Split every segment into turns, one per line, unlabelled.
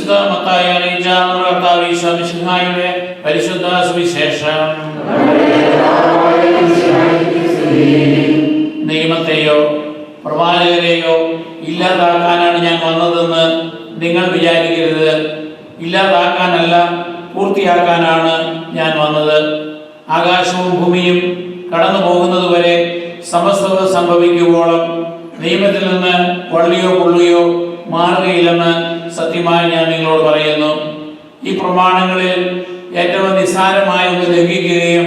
വിശുദ്ധ മത്തായി അറിയിച്ച നമ്മുടെ കർത്താവ് ഈശോ മിശിഹായുടെ പരിശുദ്ധ സുവിശേഷം. നിയമത്തെയോ പ്രവാചകരെയോ ഇല്ലാതാക്കാനാണ് ഞാൻ വന്നതെന്ന് നിങ്ങൾ വിചാരിക്കരുത്. ഇല്ലാതാക്കാനല്ല, പൂർത്തിയാക്കാനാണ് ഞാൻ വന്നത്. ആകാശവും ഭൂമിയും കടന്നു പോകുന്നത് വരെ സമസ്തവും സംഭവിക്കുവോളം നിയമത്തിൽ നിന്ന് വള്ളിയോ പുള്ളിയോ മാറുകയില്ലെന്ന് സത്യമായി ഞാൻ നിങ്ങളോട് പറയുന്നു. ഈ പ്രമാണങ്ങളിൽ ഏറ്റവും നിസ്സാരമായ ഒന്ന് ലംഘിക്കുകയും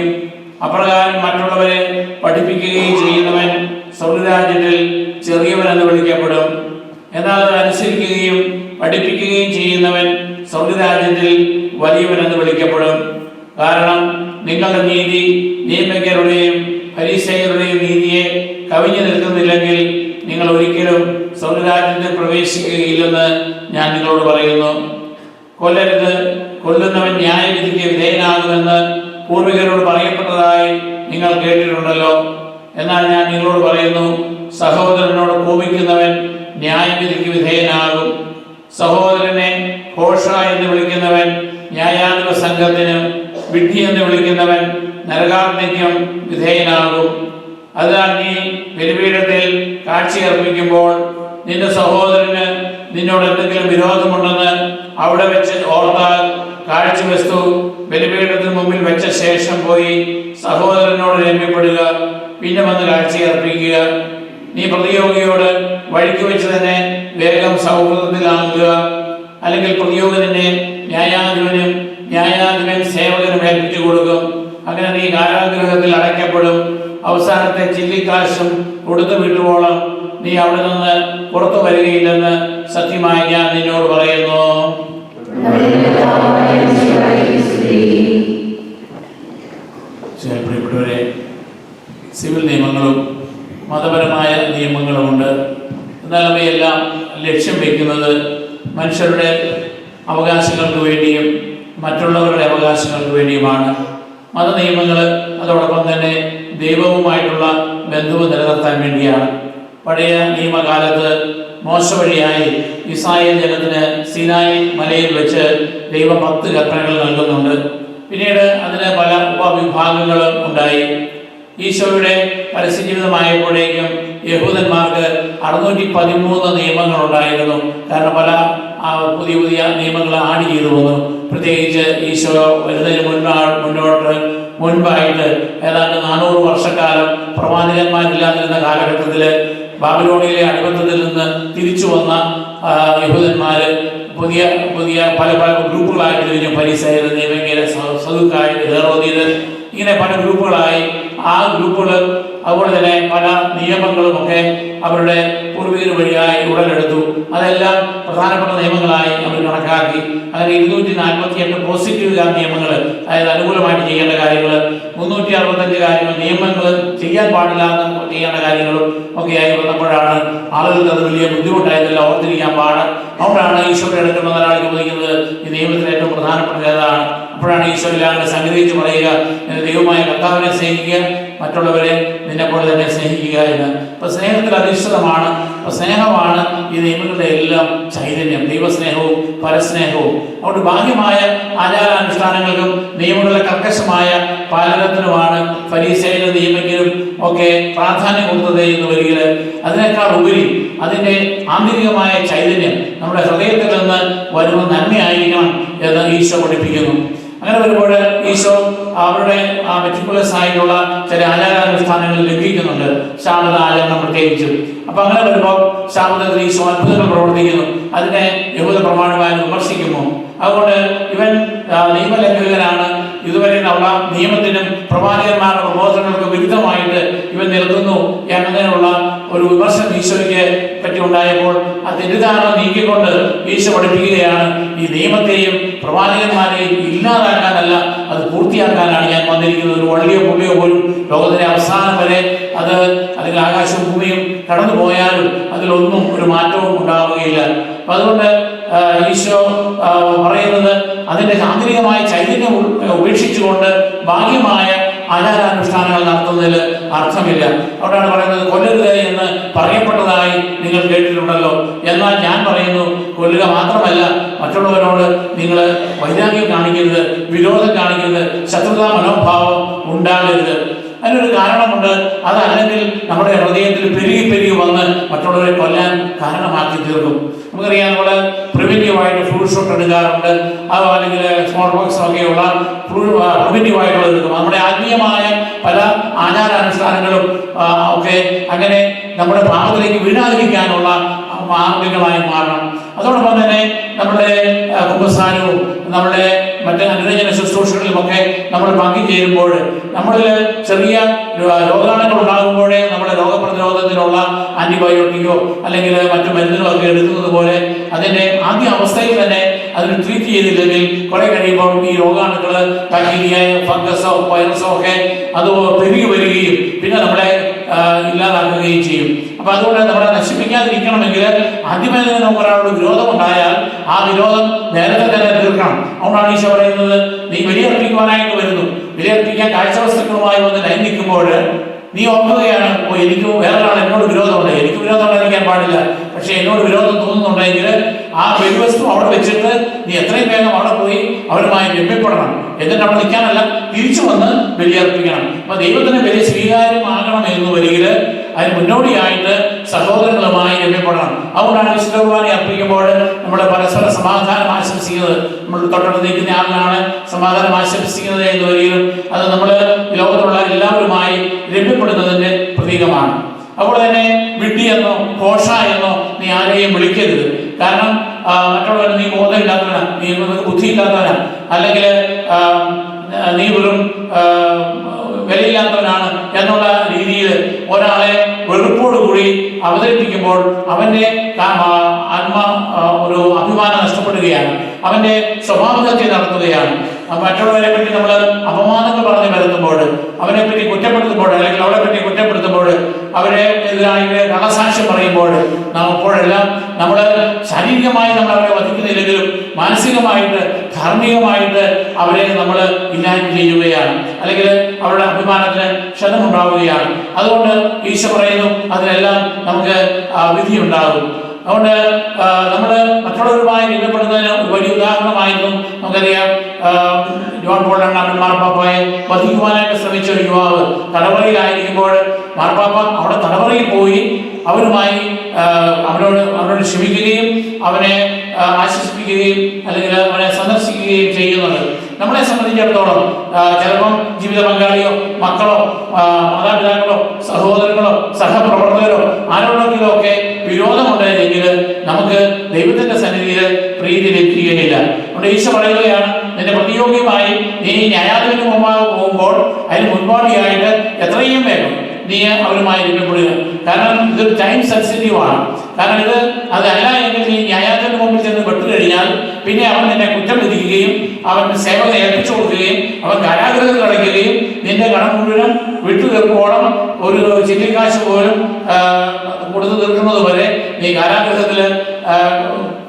അപ്രകാരം മറ്റുള്ളവരെ പഠിപ്പിക്കുകയും ചെയ്യുന്നവൻ സ്വർഗ്ഗരാജ്യത്തിൽ ചെറിയവനെന്ന് വിളിക്കപ്പെടും. എന്നാൽ അത് അനുസരിക്കുകയും പഠിപ്പിക്കുകയും ചെയ്യുന്നവൻ സ്വർഗ്ഗരാജ്യത്തിൽ വലിയവനെന്ന് വിളിക്കപ്പെടും. കാരണം നിങ്ങളുടെ നീതി നിയമജ്ഞരുടെയും ഫരീസയരുടെയും നീതിയെ കവിഞ്ഞു നിൽക്കുന്നില്ലെങ്കിൽ നിങ്ങൾ ഒരിക്കലും സ്വർഗ്ഗരാജ്യത്തിൽ പ്രവേശിക്കുകയില്ലെന്ന് ഞാൻ നിങ്ങളോട് പറയുന്നു. കൊല്ലരുത്, കൊല്ലുന്നവൻ ന്യായവിധിക്ക് വിധേയനാകുമെന്ന് പൂർവികരോട് പറയപ്പെട്ടതായി നിങ്ങൾ കേട്ടിട്ടുണ്ടല്ലോ. എന്നാൽ ഞാൻ നിങ്ങളോട് പറയുന്നു, സഹോദരനോട് കോപിക്കുന്നവൻ ന്യായവിധിക്ക് വിധേയനാകും. സഹോദരനെ ഘോഷ എന്ന് വിളിക്കുന്നവൻ ന്യായാധിപ സംഘത്തിനും വിഡ്ഢി എന്ന് വിളിക്കുന്നവൻ നരകാഗ്നിക്കും വിധേയനാകും. അതിനാൽ നീ ബലിപീഠത്തിൽ കാഴ്ചയർപ്പിക്കുമ്പോൾ നിന്റെ സഹോദരന് നിന്നോട് എന്തെങ്കിലും വിരോധമുണ്ടെന്ന് അവിടെ വെച്ച് ഓർത്താൽ കാഴ്ചവസ്തു ബലിപീഠത്തിന് മുമ്പിൽ വെച്ച ശേഷം പോയി സഹോദരനോട് രമ്യപ്പെടുക, പിന്നെ വന്ന് കാഴ്ചയർപ്പിക്കുക. നീ പ്രതിയോഗിയോട് വഴിക്ക് വെച്ച് തന്നെ വേഗം സൗഹൃദത്തിലാകുക. അല്ലെങ്കിൽ പ്രതിയോഗി നിന്നെ ന്യായാധിപനും ന്യായാധിപൻ സേവകനും ഏൽപ്പിച്ചു കൊടുക്കും. അങ്ങനെ നീ കാരാഗൃഹത്തിൽ അടയ്ക്കപ്പെടും. അവസാനത്തെ ചില്ലിക്കാശും കൊടുത്തു വിട്ടുവോളം നീ അവിടെ നിന്ന് പുറത്തു വരികയില്ലെന്ന് സത്യമായി ഞാൻ നിന്നോട് പറയുന്നു. പ്രിയപ്പെട്ടവരെ, സിവിൽ നിയമങ്ങളും മതപരമായ നിയമങ്ങളുമുണ്ട്. എന്നാൽ അവയെല്ലാം ലക്ഷ്യം വയ്ക്കുന്നത് മനുഷ്യരുടെ അവകാശങ്ങൾക്ക് വേണ്ടിയും മറ്റുള്ളവരുടെ അവകാശങ്ങൾക്ക് വേണ്ടിയുമാണ്. മതനിയമങ്ങൾ അതോടൊപ്പം തന്നെ ദൈവവുമായിട്ടുള്ള ബന്ധവും നിലനിർത്താൻ വേണ്ടിയാണ്. പഴയ നിയമകാലത്ത് മോശ വഴിയായി ഇസ്രായേൽ ജനത്തിന് സീനായി മലയിൽ വെച്ച് ദൈവം 10 കൽപ്പനകൾ നൽകുന്നുണ്ട്. പിന്നീട് അതിന് പല ഉപവിഭാഗങ്ങളും ഉണ്ടായി. ഈശോയുടെ പരസ്യജീവിതമായപ്പോഴേക്കും യഹൂദന്മാർക്ക് 613 നിയമങ്ങൾ ഉണ്ടായിരുന്നു. കാരണം പല പുതിയ പുതിയ നിയമങ്ങൾ ആഡ് ചെയ്തു വന്നു. പ്രത്യേകിച്ച് ഈശോ വരുന്നതിന് മുൻപായിട്ട് ഏതാണ്ട് 400 വർഷക്കാലം പ്രവാചകന്മാരില്ലാതിരുന്ന കാലഘട്ടത്തിൽ ബാബിലോണിയിലെ അടിമത്തത്തിൽ നിന്ന് തിരിച്ചു വന്ന യഹൂദന്മാർ പുതിയ പുതിയ പല പല ഗ്രൂപ്പുകളായിട്ട് തിരിഞ്ഞു. ഫരീസയർ, നിയമജ്ഞർ, സദുക്കായർ, ഹെറോദ്യർ, ഇങ്ങനെ പല ഗ്രൂപ്പുകളായി. ആ ഗ്രൂപ്പുകൾ അതുപോലെ തന്നെ പല നിയമങ്ങളും ഒക്കെ അവരുടെ പൂർവികർ വഴിയായി ഉടലെടുത്തു. അതെല്ലാം പ്രധാനപ്പെട്ട നിയമങ്ങളായി അവർ കണക്കാക്കി. അങ്ങനെ 248 പോസിറ്റീവ് നിയമങ്ങൾ, അതായത് അനുകൂലമായിട്ട് ചെയ്യേണ്ട കാര്യങ്ങൾ, 365 കാര്യങ്ങൾ, നിയമങ്ങൾ ചെയ്യാൻ പാടില്ലാതെ ചെയ്യേണ്ട കാര്യങ്ങളും ഒക്കെയായി വന്നപ്പോഴാണ് ആളുകൾക്ക് അത് വലിയ ബുദ്ധിമുട്ടായതല്ല ഓർത്തിരിക്കാൻ പാട്. അതുകൊണ്ടാണ് ഈശോയുടെ അടുത്തുള്ള ഒരാൾ ചോദിക്കുന്നത് ഈ നിയമത്തിൽ ഏറ്റവും പ്രധാനപ്പെട്ട ഏതാണ്. അപ്പോഴാണ് ഈശോ എല്ലാം സംഗ്രഹിച്ച് പറയുക, ദൈവമായ കർത്താവിനെ സ്നേഹിക്കുക, മറ്റുള്ളവരെ നിന്നെപ്പോലെ തന്നെ സ്നേഹിക്കുക എന്ന്. അപ്പൊ സ്നേഹത്തിൽ അധിഷ്ഠിതമാണ്. അപ്പൊ സ്നേഹമാണ് ഈ നിയമങ്ങളുടെ എല്ലാം ചൈതന്യം, ദൈവസ്നേഹവും പരസ്നേഹവും. അതുകൊണ്ട് ബാഹ്യമായ ആചാരാനുഷ്ഠാനങ്ങൾക്കും നിയമങ്ങളുടെ കർക്കശമായ പാലനത്തിനുമാണ് ഫരീസയരും നിയമജ്ഞരും ഒക്കെ പ്രാധാന്യം കൊടുത്തത് എന്ന് വരികിൽ അതിനേക്കാൾ ഉപരി അതിൻ്റെ ആന്തരികമായ ചൈതന്യം നമ്മുടെ ഹൃദയത്തിൽ നിന്ന് വരുന്ന നന്മയായിരിക്കണം എന്ന് ഈശോ പഠിപ്പിക്കുന്നു. അങ്ങനെ വരുമ്പോൾ ഈശോ അവരുടെ മെറ്റിക്കുലസ് ആയിട്ടുള്ള ചില ആചാരാനുഷ്ഠാനങ്ങൾ ലംഘിക്കുന്നുണ്ട്, ശാബത ആചരണം പ്രത്യേകിച്ചും. അപ്പൊ അങ്ങനെ വരുമ്പോൾ ശാബതത്തിൽ ഈശോ അത്ഭുതങ്ങൾ പ്രവർത്തിക്കുന്നു. അതിനെ യഹൂദ പ്രമാണിമാർ വിമർശിക്കുന്നു. അതുകൊണ്ട് ഇവൻ നിയമലംഘകനാണ്, ഇതുവരെ ഉള്ള നിയമത്തിനും പ്രവാചകന്മാരുടെ പ്രബോധനങ്ങൾക്ക് വിരുദ്ധമായിട്ട് ഇവൻ നിൽക്കുന്നു എന്നതിനുള്ള ഒരു വിമർശനം ഈശോയ്ക്ക് പറ്റി ഉണ്ടായപ്പോൾ ആ തെറ്റിദ്ധാരണ നീക്കിക്കൊണ്ട് ഈശോ പഠിപ്പിക്കുകയാണ്, ഈ നിയമത്തെയും പ്രവാചകന്മാരെയും ഇല്ലാതാക്കാനല്ല, അത് പൂർത്തിയാക്കാനാണ് ഞാൻ വന്നിരിക്കുന്നത്. ഒരു വള്ളിയോ പുള്ളിയോ പോലും ലോകത്തിന്റെ അവസാനം വരെ അത് അല്ലെങ്കിൽ ആകാശവും ഭൂമിയും കടന്നു പോയാലും അതിലൊന്നും ഒരു മാറ്റവും ഉണ്ടാവുകയില്ല. അപ്പൊ അതുകൊണ്ട് ഈശോ പറയുന്നത് അതിന്റെ ആന്തരികമായ ചൈതന്യം ഉപേക്ഷിച്ചുകൊണ്ട് ബാഹ്യമായ ആചാരാനുഷ്ഠാനങ്ങൾ നടത്തുന്നതിൽ അർത്ഥമില്ല. അവിടെയാണ് പറയുന്നത് കൊല്ലരുത് എന്ന് പറയപ്പെട്ടതായി നിങ്ങൾ കേട്ടിട്ടുണ്ടല്ലോ. എന്നാൽ ഞാൻ പറയുന്നു, കൊല്ലുക മാത്രമല്ല, മറ്റുള്ളവരോട് നിങ്ങൾ വൈരാഗ്യം കാണിക്കരുത്, വിരോധം കാണിക്കരുത്, ശത്രുതാ മനോഭാവം ഉണ്ടാകരുത്. അതിനൊരു കാരണമുണ്ട്. അതല്ലെങ്കിൽ നമ്മുടെ ഹൃദയത്തിൽ പെരുകി വന്ന് മറ്റുള്ളവരെ കൊല്ലാൻ കാരണമാക്കി തീർക്കും. നമുക്കറിയാം, നമ്മൾ പ്രിവെന്റീവായിട്ട് ഫ്ലൂ ഷോട്ട് എടുക്കാറുണ്ട്, അല്ലെങ്കിൽ സ്മോൾ പോക്സ് ഒക്കെയുള്ള പ്രിവെന്റീവായിട്ടുള്ള എടുക്കും. നമ്മുടെ ആത്മീയമായ പല ആചാരാനുഷ്ഠാനങ്ങളും ഒക്കെ അങ്ങനെ നമ്മുടെ പാപത്തിലേക്ക് വീഴാതിരിക്കാനുള്ള മാർഗങ്ങളായി മാറണം. അതോടൊപ്പം തന്നെ നമ്മുടെ കുമ്പസാരവും നമ്മുടെ മറ്റ് അനുരഞ്ജന ശുശ്രൂഷകളിലുമൊക്കെ നമ്മൾ പങ്കുചേരുമ്പോൾ നമ്മളിൽ ചെറിയ രോഗാണുക്കൾ ഉണ്ടാകുമ്പോഴേ നമ്മുടെ രോഗപ്രതിരോധത്തിനുള്ള ആന്റിബയോട്ടിക്കോ അല്ലെങ്കിൽ മറ്റു മരുന്നുകളൊക്കെ എടുക്കുന്നത് പോലെ അതിൻ്റെ ആദ്യ അവസ്ഥയിൽ തന്നെ അതിന് ട്രീറ്റ് ചെയ്തില്ലെങ്കിൽ കുറെ കഴിയുമ്പോൾ ഈ രോഗാണുക്കൾ ബാക്ടീരിയ, ഫംഗസോ വൈറസോ ഒക്കെ അത് പെരുകി വരികയും പിന്നെ നമ്മളെ ഇല്ലാതാക്കുകയും ചെയ്യും. അപ്പൊ അതുകൊണ്ട് നമ്മളെ നശിപ്പിക്കാതിരിക്കണമെങ്കിൽ ആദ്യമേ തന്നെ നമുക്ക് ഒരാളോട് വിരോധം ഉണ്ടായാൽ ആ വിരോധം നേരത്തെ തന്നെ തീർക്കണം. അതുകൊണ്ടാണ് ഈശോ പറയുന്നത്, നീ ബലിയർപ്പിക്കുവാനായിട്ട് വരുന്നു, ബലിയർപ്പിക്കാൻ കാഴ്ചവസ്തുക്കളുമായി വന്ന് ലൈൻ നിൽക്കുമ്പോൾ നീ ഓർക്കുകയാണ്, എനിക്ക് വേറൊരാൾ എന്നോട് വിരോധമുണ്ട്, എനിക്ക് വിരോധം ഉണ്ടായിരിക്കാൻ പാടില്ല, പക്ഷെ എന്നോട് വിരോധം തോന്നുന്നുണ്ടെങ്കിൽ ആ ബലിവസ്തു അവിടെ വെച്ചിട്ട് നീ എത്രയും വേഗം അവിടെ പോയി അവരുമായി രമ്യപ്പെടണം. എന്നിട്ട് അവിടെ നിൽക്കാനല്ല, തിരിച്ചു വന്ന് ബലിയർപ്പിക്കണം. അപ്പൊ ദൈവത്തിന് ബലി സ്വീകാര്യമാകണം എന്ന് വരികിൽ അതിന് മുന്നോടിയായിട്ട് സഹോദരങ്ങളുമായി രമ്യപ്പെടണം. അതുകൊണ്ടാണ് വിശുദ്ധ കുർബാന അർപ്പിക്കുമ്പോൾ നമ്മൾ പരസ്പര സമാധാനം ആശംസിക്കുന്നത്. നമ്മൾ തൊട്ടടുത്ത് നിൽക്കുന്ന ആളിനാണ് സമാധാനം ആശംസിക്കുന്നത് എന്ന് വരികയും അത് നമ്മൾ ലോകത്തുള്ള എല്ലാവരുമായി രമ്യപ്പെടുന്നതിന്റെ പ്രതീകമാണ്. അതുപോലെ തന്നെ വിഡ്ഢി എന്നോ ഘോഷ എന്നോ നീ ആരെയും വിളിക്കരുത്. കാരണം മറ്റുള്ളവർ നീ ബോധമില്ലാത്തവനാ, നീ ബുദ്ധിയില്ലാത്തവനാ, അല്ലെങ്കിൽ നീ വെറും വിലയില്ലാത്തവനാണ് എന്നുള്ള രീതിയിൽ ഒരാളെ വെറുപ്പോടുകൂടി അവതരിപ്പിക്കുമ്പോൾ അവന്റെ ഒരു അഭിമാനം നഷ്ടപ്പെടുകയാണ്, അവന്റെ സ്വഭാവഹത്യ നടത്തുകയാണ്. മറ്റുള്ളവരെ പറ്റി നമ്മൾ അപമാനങ്ങൾ പറഞ്ഞ് വരുത്തുമ്പോൾ, അവനെ പറ്റി കുറ്റപ്പെടുത്തുമ്പോൾ, അല്ലെങ്കിൽ അവളെ പറ്റി കുറ്റപ്പെടുത്തുമ്പോൾ, അവരെ എതിരായിട്ട് കള്ളസാക്ഷ്യം പറയുമ്പോൾ അപ്പോഴെല്ലാം നമ്മൾ ശാരീരികമായി നമ്മൾ അവരെ വധിക്കുന്നില്ലെങ്കിലും മാനസികമായിട്ട് ധാർമ്മികമായിട്ട് അവരെ നമ്മൾ ഇല്ലായ്മ ചെയ്യുകയാണ്, അല്ലെങ്കിൽ അവരുടെ അഭിമാനത്തിന് ക്ഷതമുണ്ടാവുകയാണ്. അതുകൊണ്ട് ഈശോ പറയുന്നു, അതിനെല്ലാം നമുക്ക് വിധിയുണ്ടാകും. അതുകൊണ്ട് നമ്മൾ മറ്റുള്ളവരുമായി രൂപപ്പെടുന്നതിന് വലിയ ഉദാഹരണമായിരുന്നു. നമുക്കറിയാം, ജോൺ പോൾ രണ്ടാമൻ മാർപ്പാപ്പയെ വധിക്കുവാനായിട്ട് ശ്രമിച്ച ഒരു യുവാവ് തടവറയിലായിരിക്കുമ്പോൾ മാർപ്പാപ്പ അവിടെ തടവറയിൽ പോയി അവനോട് ക്ഷമിക്കുകയും അവനെ ആശ്വസിപ്പിക്കുകയും അല്ലെങ്കിൽ അവനെ സന്ദർശിക്കുകയും ചെയ്യുന്നുണ്ട്. നമ്മളെ സംബന്ധിച്ചിടത്തോളം ചിലപ്പം ജീവിത പങ്കാളിയോ മക്കളോ മാതാപിതാക്കളോ സഹോദരങ്ങളോ സഹപ്രവർത്തകരോ ആരോടെങ്കിലും ഒക്കെ വിരോധമുണ്ടെങ്കിൽ നമുക്ക് ദൈവത്തിന്റെ സന്നിധിയിൽ പ്രീതി ലഭിക്കുകയില്ല. അതുകൊണ്ട് ഈശോ പറയുകയാണ്, നിന്റെ പ്രതിയോഗിയുമായി നീ ന്യായാധിപന് മുമ്പാകെ പോകുമ്പോൾ അതിന് മുൻപാടിയായിട്ട് എത്രയും വേഗം നീ അവരുമായി രൂപപ്പെടുക. കാരണം ഇതൊരു ടൈം സെൻസിറ്റീവ് ആണ്. കാരണം അതല്ല എങ്കിൽ നീ ന്യായാധിപന് മുമ്പിൽ ചെന്ന് പെട്ടുകഴിഞ്ഞാൽ പിന്നെ അവൻ നിന്നെ കുറ്റം വിധിക്കുകയും അവൻ സേവകം ഏൽപ്പിച്ചു കൊടുക്കുകയും അവൻ കാരാഗൃഹത്തിൽ അടയ്ക്കുകയും നിന്റെ കടം മുഴുവൻ വിട്ടു തീർക്കോളം ഒരു ചില്ലിക്കാശ് പോലും കൊടുത്തു തീർക്കുന്നത് വരെ നീ കാരാഗൃഹത്തിൽ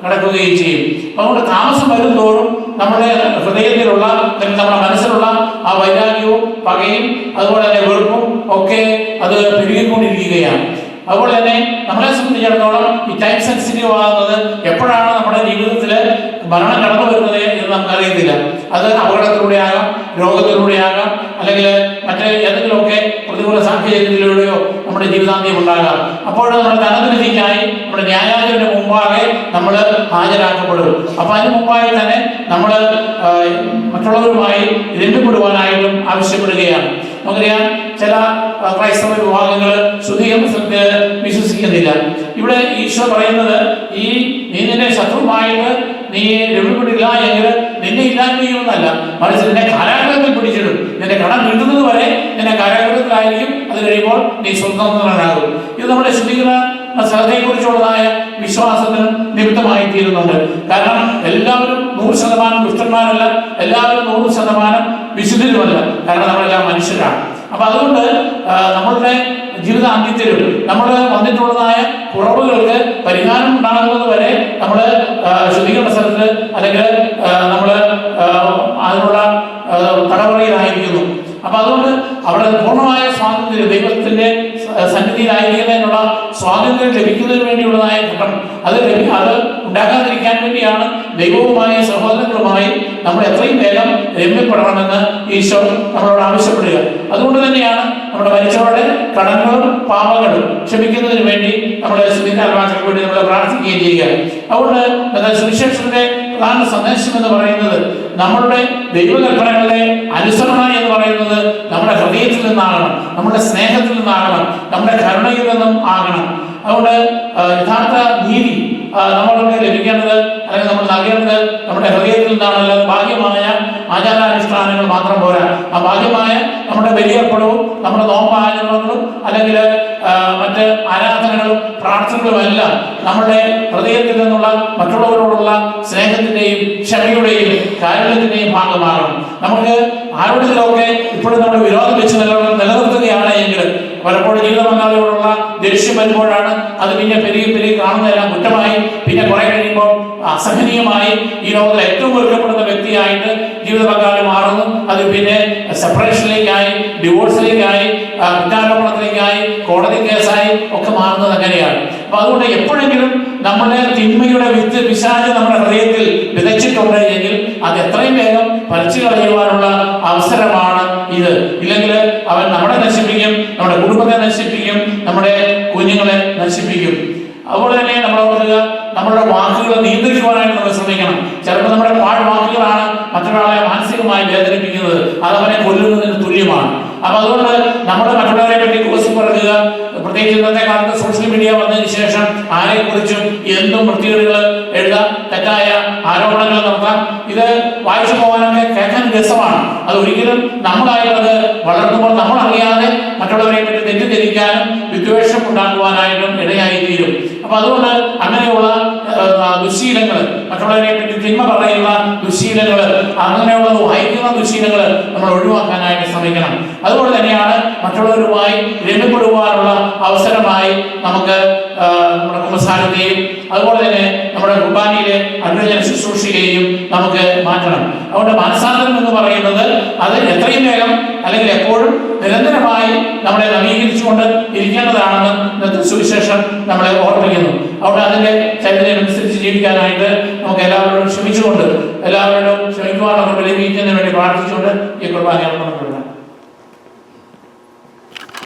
കിടക്കുകയും ചെയ്യും. അതുകൊണ്ട് താമസം വരുന്തോറും നമ്മുടെ ഹൃദയത്തിലുള്ള അല്ലെങ്കിൽ നമ്മുടെ മനസ്സിലുള്ള ആ വൈരാഗ്യവും പകയും അതുപോലെ തന്നെ വെറുപ്പും ഒക്കെ അത് പെരുകിക്കൊണ്ടിരിക്കുകയാണ്. അതുപോലെ തന്നെ നമ്മളെ സംബന്ധിച്ചിടത്തോളം ഈ ടൈം സെൻസിറ്റീവ് ആകുന്നത് എപ്പോഴാണ് നമ്മുടെ ജീവിതത്തിൽ മരണം കടന്നു വരുന്നത് എന്ന് നമുക്കറിയത്തില്ല. അത് അപകടത്തിലൂടെ ആകാം, രോഗത്തിലൂടെ ആകാം, അല്ലെങ്കിൽ മറ്റേ ഏതെങ്കിലുമൊക്കെ പ്രതികൂല സാഹചര്യത്തിലൂടെയോ നമ്മുടെ ജീവിതാന്ത്യം ഉണ്ടാകാം. അപ്പോൾ നമ്മുടെ തനതുവിധിക്കായി നമ്മുടെ ന്യായാധിപന്റെ മുമ്പാകെ നമ്മൾ ഹാജരാക്കപ്പെടും. അപ്പൊ അതിന് മുമ്പായി തന്നെ നമ്മൾ മറ്റുള്ളവരുമായി രംഗപ്പെടുവാനായിട്ടും ആവശ്യപ്പെടുകയാണ്. നമുക്കറിയാം, ചില ക്രൈസ്തവ വിഭാഗങ്ങൾ ശുദ്ധീകരണത്തിൽ വിശ്വസിക്കുന്നില്ല. ഇവിടെ ഈശോ പറയുന്നത്, നീ നിന്റെ ശത്രുവായിട്ട് നീ രൂപപ്പെട്ടില്ല എങ്കിൽ നിന്നെ ഇല്ലായ്മ ചെയ്യുമെന്നല്ല, മറിച്ച് നിന്നെ കാരാഗ്രഹത്തിൽ പിടിച്ചിടും. നിന്റെ കടം വീട്ടുന്നത് വരെ നിന്നെ കാരാഗ്രഹത്തിലായിരിക്കും. അത് കഴിയുമ്പോൾ നീ സ്വതന്ത്രനാകും. ഇത് നമ്മുടെ ശുദ്ധീകരണ സ്ഥലത്തെക്കുറിച്ചുള്ളതായ വിശ്വാസത്തിന് നിമിത്തമായി തീരുന്നുണ്ട്. കാരണം എല്ലാവരും 100% ദുഷ്ടന്മാരല്ല, എല്ലാവരും 100% വിശുദ്ധരുമല്ല. കാരണം നമ്മളെല്ലാം മനുഷ്യരാണ്. അപ്പൊ അതുകൊണ്ട് നമ്മളുടെ ജീവിതാന്ത്യത്തിലും നമ്മൾ വന്നിട്ടുള്ളതായ കുറവുകൾക്ക് പരിഹാരം ഉണ്ടാകുന്നത് വരെ നമ്മൾ ശുദ്ധീകരണ സ്ഥലത്ത് അല്ലെങ്കിൽ നമ്മൾ അതിനുള്ള തടവറയിലായിരിക്കുന്നു. അപ്പൊ അതുകൊണ്ട് ദൈവത്തിന്റെ സന്നിധിയിലായിരിക്കുന്നതിനുള്ള സ്വാതന്ത്ര്യം ലഭിക്കുന്നതിന് വേണ്ടിയുള്ളതായ ഘട്ടം അത് ഉണ്ടാകാതിരിക്കാൻ വേണ്ടിയാണ് ദൈവവുമായി സഹോദരങ്ങളുമായി നമ്മൾ എത്രയും വേഗം രമ്യപ്പെടണമെന്ന് ഈശോ നമ്മളോട് ആവശ്യപ്പെടുക. അതുകൊണ്ട് തന്നെയാണ് നമ്മുടെ മരിച്ചവരുടെ കടങ്ങളും പാപങ്ങളും ക്ഷമിക്കുന്നതിന് വേണ്ടി നമ്മുടെ സുവിധാത്മാക്കൾക്ക് വേണ്ടി നമ്മൾ പ്രാർത്ഥിക്കുകയും ചെയ്യുക. അതുകൊണ്ട് സുവിശേഷത്തിന്റെ പ്രധാന സന്ദേശം എന്ന് പറയുന്നത് നമ്മളുടെ ദൈവകൽപ്പനകളുടെ അനുസരണ എന്ന് പറയുന്നത് നമ്മുടെ ഹൃദയത്തിൽ നിന്നാകണം, നമ്മുടെ സ്നേഹത്തിൽ നിന്നാകണം, നമ്മുടെ കരുണയിൽ നിന്നും ആകണം. അതുകൊണ്ട് യഥാർത്ഥ നീതി നമ്മൾക്ക് ലഭിക്കേണ്ടത് അല്ലെങ്കിൽ നമ്മൾ നൽകേണ്ടത് നമ്മുടെ ഹൃദയത്തിൽ നിന്നാണല്ലോ. ബാഹ്യമായ ആചാരാനുഷ്ഠാനങ്ങൾ മാത്രം പോരാ. ആ ബാഹ്യമായ നമ്മുടെ ബലിയർപ്പണവും നമ്മുടെ നോമ്പാചരണങ്ങളും അല്ലെങ്കിൽ മറ്റ് ആരാധനകളും പ്രാർത്ഥനകളുമെല്ലാം നമ്മുടെ ഹൃദയത്തിൽ നിന്നുള്ള മറ്റുള്ളവരോടുള്ള സ്നേഹത്തിന്റെയും ക്ഷമയുടെയും കാരുണ്യത്തിന്റെയും ഭാഗമാകണം. നമുക്ക് ആരോടെങ്കിലുമൊക്കെ ഇപ്പോഴും നമ്മുടെ വിരോധം വെച്ച് നിലനിർത്തുകയാണ് എങ്കിൽ പലപ്പോഴും ജീവിത പങ്കാളിയോടുള്ള ദേഷ്യം വരുമ്പോഴാണ് അത് പിന്നെ പെരുകി കാണുന്നതെല്ലാം കുറ്റമായി, പിന്നെ കുറെ കഴിയുമ്പോൾ അസഹനീയമായി ഈ ലോകത്തിലെ ഏറ്റവും വെറുക്കപ്പെടുന്ന വ്യക്തിയായിട്ട് ജീവിത പങ്കാളി മാറുന്നു. അത് പിന്നെ സെപ്പറേഷനിലേക്കായി, ഡിവോഴ്സിലേക്കായി, കുറ്റാരോപണത്തിലേക്കായി, കോടതി കേസായി ഒക്കെ മാറുന്നത് അങ്ങനെയാണ്. അപ്പൊ അതുകൊണ്ട് എപ്പോഴെങ്കിലും നമ്മുടെ തിന്മയുടെ വിത്ത് പിശാച് നമ്മുടെ ഹൃദയത്തിൽ വിതച്ചിട്ടുണ്ട് എങ്കിൽ അത് എത്രയും വേഗം പറിച്ചു കളയുവാനുള്ള അവസരമാണ് ഇത്. ഇല്ലെങ്കിൽ അവൻ നമ്മളെ നശിപ്പിക്കും, നമ്മുടെ കുടുംബത്തെ നശിപ്പിക്കും, നമ്മുടെ കുഞ്ഞുങ്ങളെ നശിപ്പിക്കും. അതുപോലെ തന്നെ നമ്മൾ ഓർക്കുക, നമ്മളുടെ വാക്കുകൾ നിയന്ത്രിക്കുവാനായിട്ട് നമ്മൾ ശ്രമിക്കണം. ചിലപ്പോൾ നമ്മുടെ വാക്കുകളാണ് മറ്റൊരാളെ മാനസികമായി വേദനിപ്പിക്കുന്നത്, അതവനെ കൊല്ലുന്നതിന് തുല്യമാണ്. അപ്പൊ അതുകൊണ്ട് നമ്മൾ മറ്റുള്ളവരെ പറ്റി ഗോസിപ്പ് പറയുക, പ്രത്യേകിച്ച് ഇന്നത്തെ കാലത്ത് സോഷ്യൽ മീഡിയ വന്നതിന് ശേഷം ആരെക്കുറിച്ചും എന്തും വൃത്തികേടുകൾ എഴുതാം, തെറ്റായ ആരോപണങ്ങൾ നടത്താം. ഇത് വായിച്ചു പോകാനൊക്കെ കേൾക്കാൻ രസമാണ്. അത് ഒരിക്കലും നമ്മളായിട്ടുള്ളത് വളർന്നുമ്പോൾ നമ്മൾ അറിയാതെ മറ്റുള്ളവരെ പറ്റി തെറ്റിദ്ധരിക്കാനും വിദ്വേഷം ഉണ്ടാക്കുവാനായിട്ടും ഇടയായി തീരും. അപ്പൊ അതുകൊണ്ട് അങ്ങനെയുള്ള ദുശീലങ്ങൾ, മറ്റുള്ളവരെ പറ്റി തിന്മ പറയുന്ന ദുശീലങ്ങൾ, അങ്ങനെയുള്ള വായിക്കുന്ന ദുശീലങ്ങൾ നമ്മൾ ഒഴിവാക്കാനായിട്ട് ശ്രമിക്കണം. അതുകൊണ്ട് തന്നെയാണ് മറ്റുള്ളവരുമായി രമ്യപ്പെടുവാനുള്ള അവസരമായി നമുക്ക് നമ്മുടെ കുമ്പസാരത്തെയും അതുപോലെ തന്നെ നമ്മുടെ കുർബാനയിലെ അനുരഞ്ജന ശുശ്രൂഷയെയും നമുക്ക് മാറ്റണം. അതുകൊണ്ട് മാനസാന്തരം എന്ന് പറയുന്നത് അത് എത്രയും വേഗം അല്ലെങ്കിൽ എപ്പോഴും നിരന്തരമായി നമ്മളെ നവീകരിച്ചുകൊണ്ട് ഇരിക്കേണ്ടതാണെന്ന് ഇന്നത്തെ സുവിശേഷം നമ്മളെ ഓർമ്മിപ്പിക്കുന്നു. അവിടെ അതിന്റെ ചൈതന്യം അനുസരിച്ച് ജീവിക്കാനായിട്ട് നമുക്ക് എല്ലാവരോടും ക്ഷമിച്ചുകൊണ്ട് എല്ലാവരോടും ക്ഷമിക്കുവാനുള്ള ബലിയിക്കുന്നതിന് വേണ്ടി പ്രാർത്ഥിച്ചുകൊണ്ട് ഈ കുർബാന